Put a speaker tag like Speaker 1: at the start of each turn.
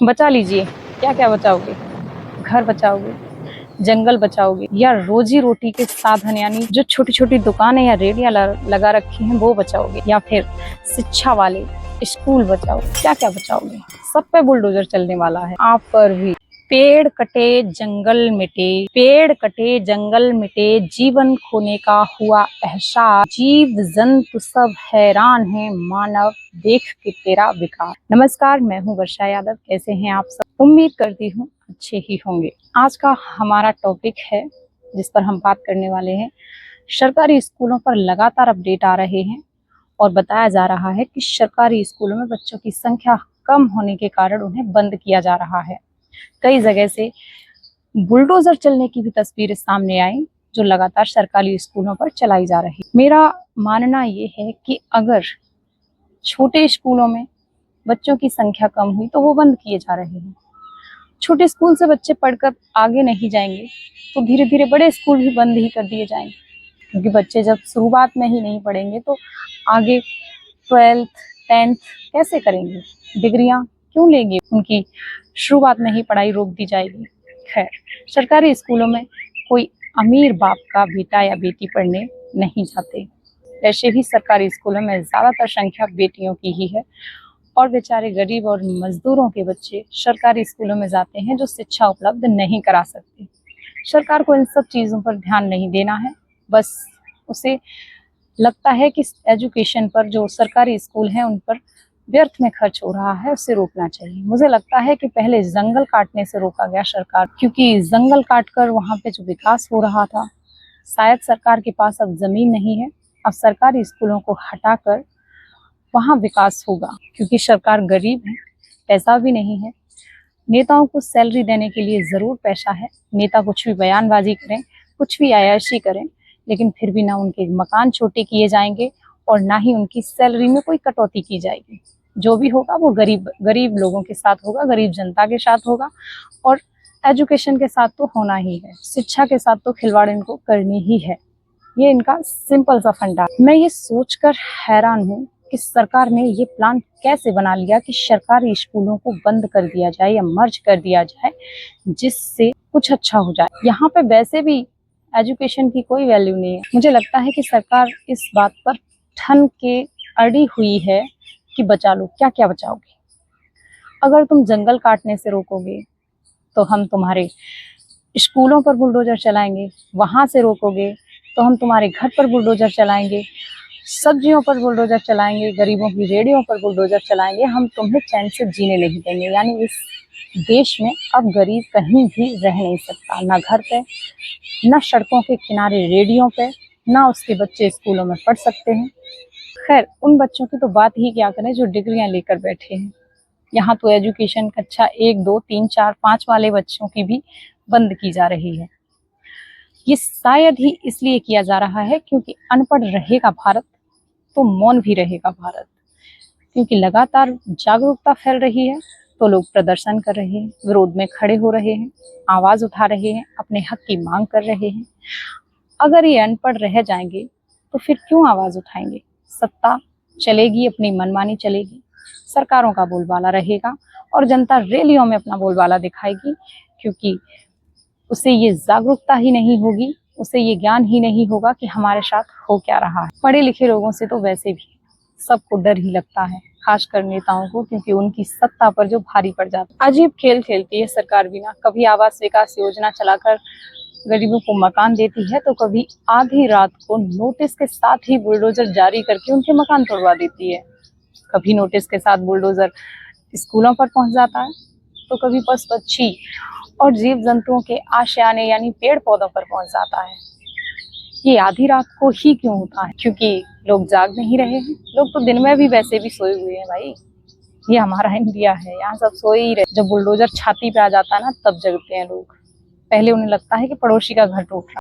Speaker 1: बचा लीजिए, क्या क्या बचाओगे? घर बचाओगे, जंगल बचाओगे, या रोजी रोटी के साधन यानी जो छोटी छोटी दुकानें या रेडियां लगा रखी हैं वो बचाओगे, या फिर शिक्षा वाले स्कूल बचाओगे? क्या क्या बचाओगे? सब पे बुलडोजर चलने वाला है, आप पर भी। पेड़ कटे जंगल मिटे, पेड़ कटे जंगल मिटे, जीवन खोने का हुआ एहसास, जीव जंतु सब हैरान हैं मानव देख के तेरा विकास। नमस्कार, मैं हूँ वर्षा यादव। कैसे हैं आप सब? उम्मीद करती हूँ अच्छे ही होंगे। आज का हमारा टॉपिक है जिस पर हम बात करने वाले हैं, सरकारी स्कूलों पर लगातार अपडेट आ रहे हैं और बताया जा रहा है कि सरकारी स्कूलों में बच्चों की संख्या कम होने के कारण उन्हें बंद किया जा रहा है। कई जगह से बुलडोजर चलने की भी तस्वीरें सामने आई जो लगातार सरकारी स्कूलों पर चलाई जा रही। मेरा मानना ये है कि अगर छोटे स्कूलों में बच्चों की संख्या कम हुई तो वो बंद किए जा रहे हैं। छोटे स्कूल से बच्चे पढ़कर आगे नहीं जाएंगे तो धीरे धीरे बड़े स्कूल भी बंद ही कर दिए जाएंगे, क्योंकि बच्चे जब शुरुआत में ही नहीं पढ़ेंगे तो आगे 12th 10th कैसे करेंगे? डिग्रियां क्यों लेंगे? उनकी शुरुआत में ही पढ़ाई रोक दी जाएगी। खैर, सरकारी स्कूलों में कोई अमीर बाप का बेटा या बेटी पढ़ने नहीं जाते। वैसे भी सरकारी स्कूलों में ज्यादातर संख्या बेटियों की ही है और बेचारे गरीब और मजदूरों के बच्चे सरकारी स्कूलों में जाते हैं जो शिक्षा उपलब्ध नहीं करा सकते। सरकार को इन सब चीज़ों पर ध्यान नहीं देना है, बस उसे लगता है कि एजुकेशन पर जो सरकारी स्कूल हैं उन पर व्यर्थ में खर्च हो रहा है, उसे रोकना चाहिए। मुझे लगता है कि पहले जंगल काटने से रोका गया सरकार, क्योंकि जंगल काटकर वहाँ पे जो विकास हो रहा था, शायद सरकार के पास अब जमीन नहीं है। अब सरकारी स्कूलों को हटाकर वहाँ विकास होगा, क्योंकि सरकार गरीब है, पैसा भी नहीं है। नेताओं को सैलरी देने के लिए जरूर पैसा है, नेता कुछ भी बयानबाजी करें, कुछ भी अय्याशी करें, लेकिन फिर भी ना उनके मकान छोटे किए जाएंगे और ना ही उनकी सैलरी में कोई कटौती की जाएगी। जो भी होगा वो गरीब लोगों के साथ होगा, गरीब जनता के साथ होगा, और एजुकेशन के साथ तो होना ही है, शिक्षा के साथ तो खिलवाड़ इनको करनी ही है। ये इनका सिंपल सा फंडा। मैं ये सोचकर हैरान हूँ कि सरकार ने ये प्लान कैसे बना लिया कि सरकारी स्कूलों को बंद कर दिया जाए या मर्ज कर दिया जाए, जिससे कुछ अच्छा हो जाए। यहाँ पे वैसे भी एजुकेशन की कोई वैल्यू नहीं है। मुझे लगता है कि सरकार इस बात पर ठन के अड़ी हुई है कि बचा लो, क्या क्या बचाओगे? अगर तुम जंगल काटने से रोकोगे तो हम तुम्हारे स्कूलों पर बुलडोजर चलाएंगे, वहां से रोकोगे तो हम तुम्हारे घर पर बुलडोजर चलाएंगे, सब्जियों पर बुलडोजर चलाएंगे, गरीबों की रेडियों पर बुलडोजर चलाएंगे। हम तुम्हें चैन से जीने नहीं देंगे। यानी इस देश में अब गरीब कहीं भी रह नहीं सकता, ना घर पे, ना सड़कों के किनारे रेडियों पे, ना उसके बच्चे स्कूलों में पढ़ सकते हैं। खैर, उन बच्चों की तो बात ही क्या करें जो डिग्रियां लेकर बैठे हैं। यहाँ तो एजुकेशन कक्षा 1 2 3 4 5 वाले बच्चों की भी बंद की जा रही है। ये शायद ही इसलिए किया जा रहा है क्योंकि अनपढ़ रहेगा भारत तो मौन भी रहेगा भारत। क्योंकि लगातार जागरूकता फैल रही है तो लोग प्रदर्शन कर रहे हैं, विरोध में खड़े हो रहे हैं, आवाज उठा रहे हैं, अपने हक की मांग कर रहे हैं। अगर ये अनपढ़ रह जाएंगे तो फिर क्यों आवाज उठाएंगे? सत्ता चलेगी, अपनी मनमानी चलेगी, सरकारों का बोलबाला रहेगा और जनता रैलियों में अपना बोलबाला दिखाएगी, क्योंकि उसे ये जागरूकता ही नहीं होगी, उसे ये ज्ञान ही नहीं होगा कि हमारे साथ हो क्या रहा है। पढ़े लिखे लोगों से तो वैसे भी सबको डर ही लगता है, खासकर नेताओं को, क्योंकि उनकी सत्ता पर जो भारी पड़ जाता है। अजीब खेल खेलती है सरकार भी ना। कभी आवास विकास योजना चलाकर गरीबों को मकान देती है तो कभी आधी रात को नोटिस के साथ ही बुलडोजर जारी करके उनके मकान तोड़वा देती है। कभी नोटिस के साथ बुलडोजर स्कूलों पर पहुंच जाता है तो कभी पशु पक्षी और जीव जंतुओं के आशियाने यानी पेड़ पौधों पर पहुंच जाता है। ये आधी रात को ही क्यों होता है? क्योंकि लोग जाग नहीं रहे हैं। लोग तो दिन में भी वैसे भी सोए हुए हैं भाई। ये हमारा इंडिया है, यहाँ सब सोए ही रहे। जब बुलडोजर छाती पे आ जाता है ना, तब जगते हैं लोग। पहले उन्हें लगता है कि पड़ोसी का घर टूट रहा,